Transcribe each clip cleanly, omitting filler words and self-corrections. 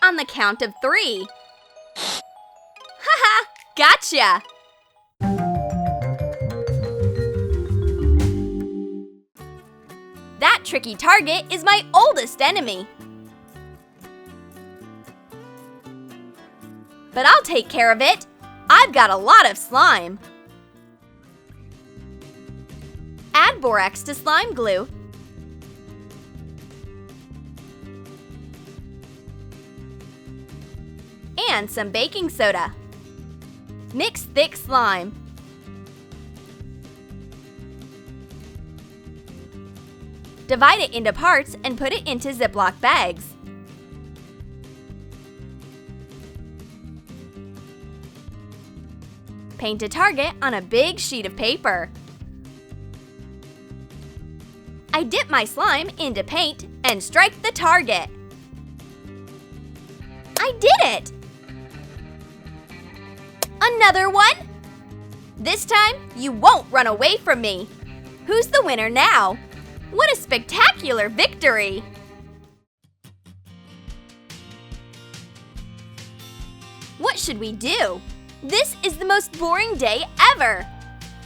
on the count of 3. Haha, gotcha! That tricky target is my oldest enemy. But I'll take care of it. I've got a lot of slime. Add borax to slime glue. And some baking soda. Mix thick slime. Divide it into parts and put it into Ziploc bags. Paint a target on a big sheet of paper. I dip my slime into paint and strike the target. I did it! Another one? This time, you won't run away from me. Who's the winner now? What a spectacular victory! What should we do? This is the most boring day ever!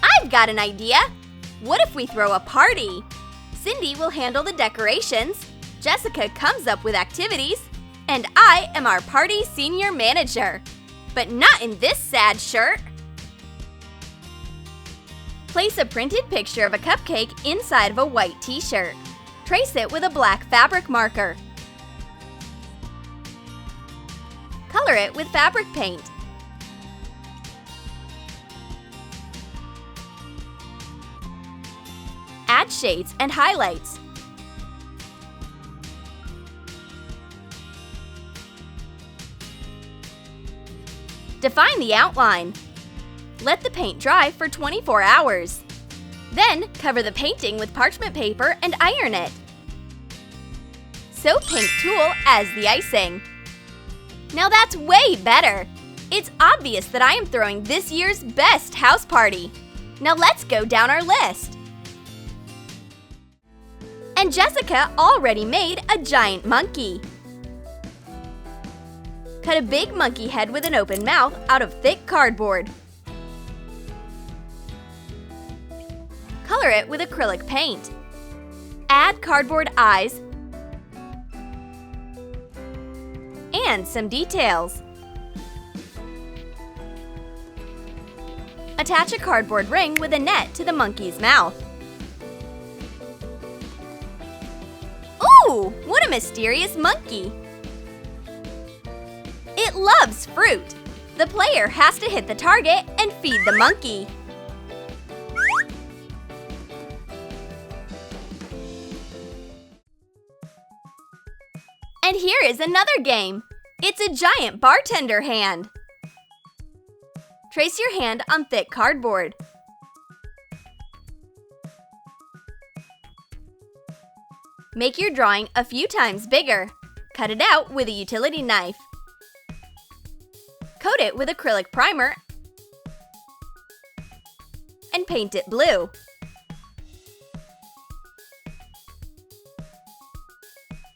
I've got an idea! What if we throw a party? Cindy will handle the decorations, Jessica comes up with activities, and I am our party senior manager. But not in this sad shirt! Place a printed picture of a cupcake inside of a white t-shirt. Trace it with a black fabric marker. Color it with fabric paint. Add shades and highlights. Define the outline. Let the paint dry for 24 hours. Then, cover the painting with parchment paper and iron it. Soak pink tulle as the icing. Now that's way better! It's obvious that I am throwing this year's best house party. Now let's go down our list. And Jessica already made a giant monkey. Cut a big monkey head with an open mouth out of thick cardboard. Color it with acrylic paint. Add cardboard eyes and some details. Attach a cardboard ring with a net to the monkey's mouth. Ooh, what a mysterious monkey! It loves fruit. The player has to hit the target and feed the monkey. And here is another game. It's a giant bartender hand. Trace your hand on thick cardboard. Make your drawing a few times bigger. Cut it out with a utility knife. Coat it with acrylic primer and paint it blue.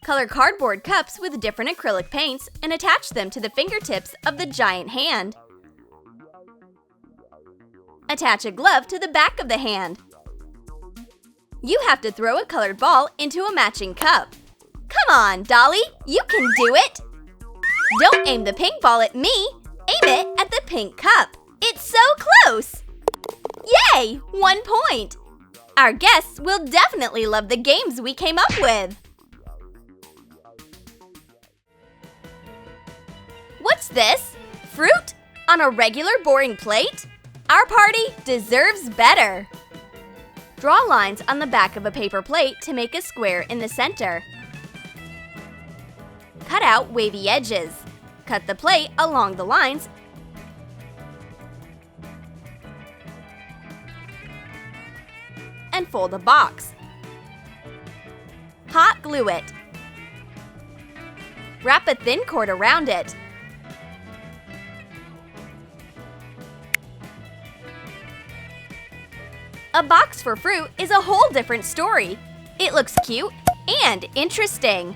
Color cardboard cups with different acrylic paints and attach them to the fingertips of the giant hand. Attach a glove to the back of the hand. You have to throw a colored ball into a matching cup. Come on, Dolly, you can do it! Don't aim the pink ball at me, aim it at the pink cup. It's so close! Yay! 1 point! Our guests will definitely love the games we came up with. What's this? Fruit? On a regular boring plate? Our party deserves better! Draw lines on the back of a paper plate to make a square in the center. Cut out wavy edges. Cut the plate along the lines and fold a box. Hot glue it. Wrap a thin cord around it. A box for fruit is a whole different story. It looks cute and interesting.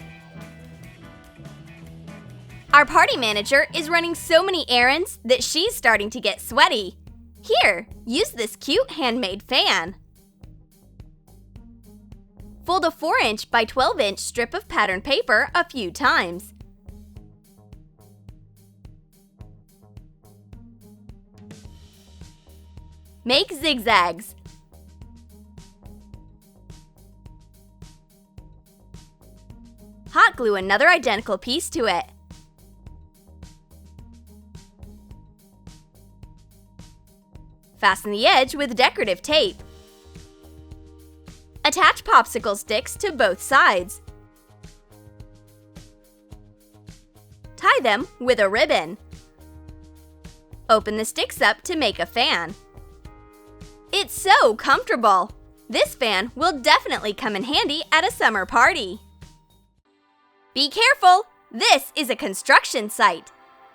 Our party manager is running so many errands that she's starting to get sweaty. Here, use this cute handmade fan. Fold a 4-inch by 12-inch strip of pattern paper a few times. Make zigzags. Hot glue another identical piece to it. Fasten the edge with decorative tape. Attach popsicle sticks to both sides. Tie them with a ribbon. Open the sticks up to make a fan. It's so comfortable! This fan will definitely come in handy at a summer party. Be careful! This is a construction site.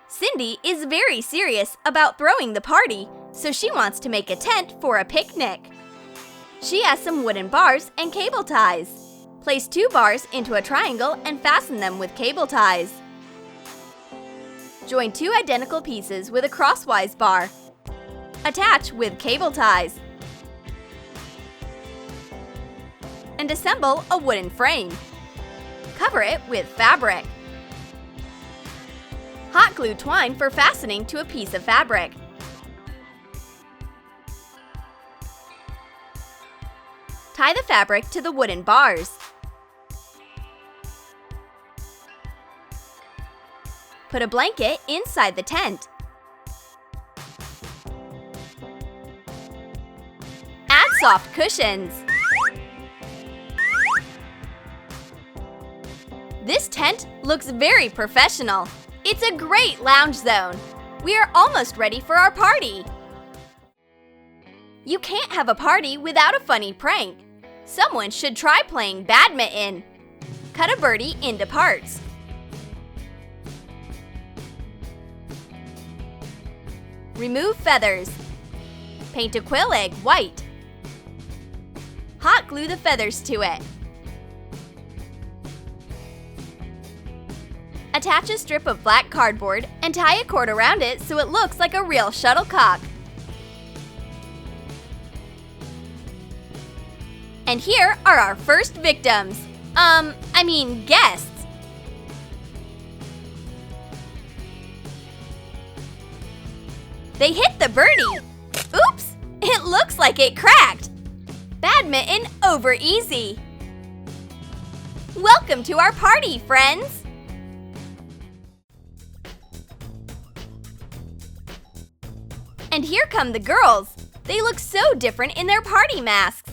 Cindy is very serious about throwing the party, so she wants to make a tent for a picnic. She has some wooden bars and cable ties. Place 2 bars into a triangle and fasten them with cable ties. Join 2 identical pieces with a crosswise bar. Attach with cable ties. And assemble a wooden frame. Cover it with fabric. Hot glue twine for fastening to a piece of fabric. Tie the fabric to the wooden bars. Put a blanket inside the tent. Add soft cushions. This tent looks very professional. It's a great lounge zone. We are almost ready for our party. You can't have a party without a funny prank. Someone should try playing badminton. Cut a birdie into parts. Remove feathers. Paint a quail egg white. Hot glue the feathers to it. Attach a strip of black cardboard and tie a cord around it so it looks like a real shuttlecock. And here are our first victims. Guests. They hit the birdie. Oops! It looks like it cracked. Badminton over easy. Welcome to our party, friends. And here come the girls. They look so different in their party masks.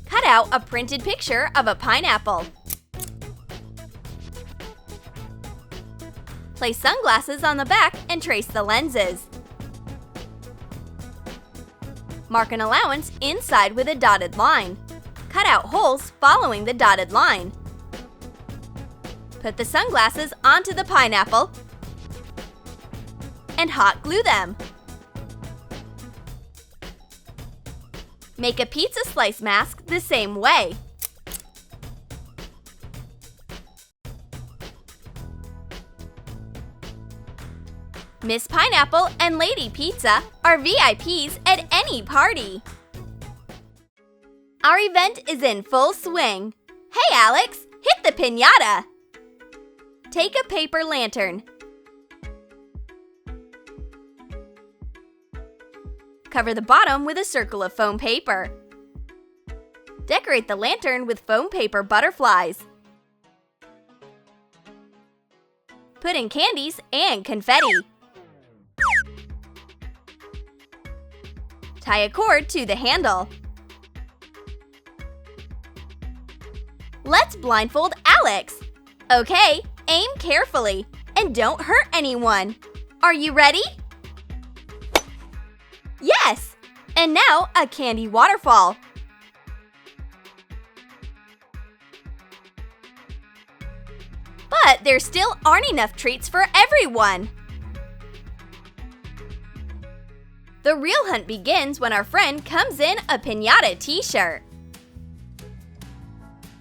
Cut out a printed picture of a pineapple. Place sunglasses on the back and trace the lenses. Mark an allowance inside with a dotted line. Cut out holes following the dotted line. Put the sunglasses onto the pineapple and hot glue them. Make a pizza slice mask the same way. Miss Pineapple and Lady Pizza are VIPs at any party. Our event is in full swing. Hey Alex, hit the piñata! Take a paper lantern. Cover the bottom with a circle of foam paper. Decorate the lantern with foam paper butterflies. Put in candies and confetti. Tie a cord to the handle. Let's blindfold Alex. Okay, aim carefully and don't hurt anyone. Are you ready? Yes! And now a candy waterfall. But there still aren't enough treats for everyone. The real hunt begins when our friend comes in a piñata t-shirt.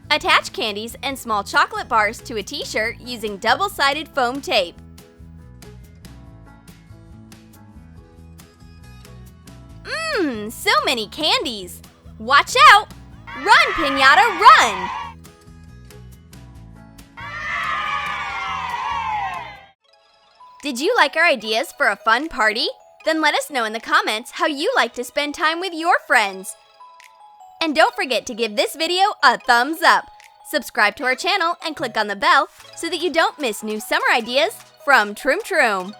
Attach candies and small chocolate bars to a t-shirt using double-sided foam tape. So many candies! Watch out! Run, Pinata, run! Did you like our ideas for a fun party? Then let us know in the comments how you like to spend time with your friends. And don't forget to give this video a thumbs up. Subscribe to our channel and click on the bell so that you don't miss new summer ideas from Troom Troom.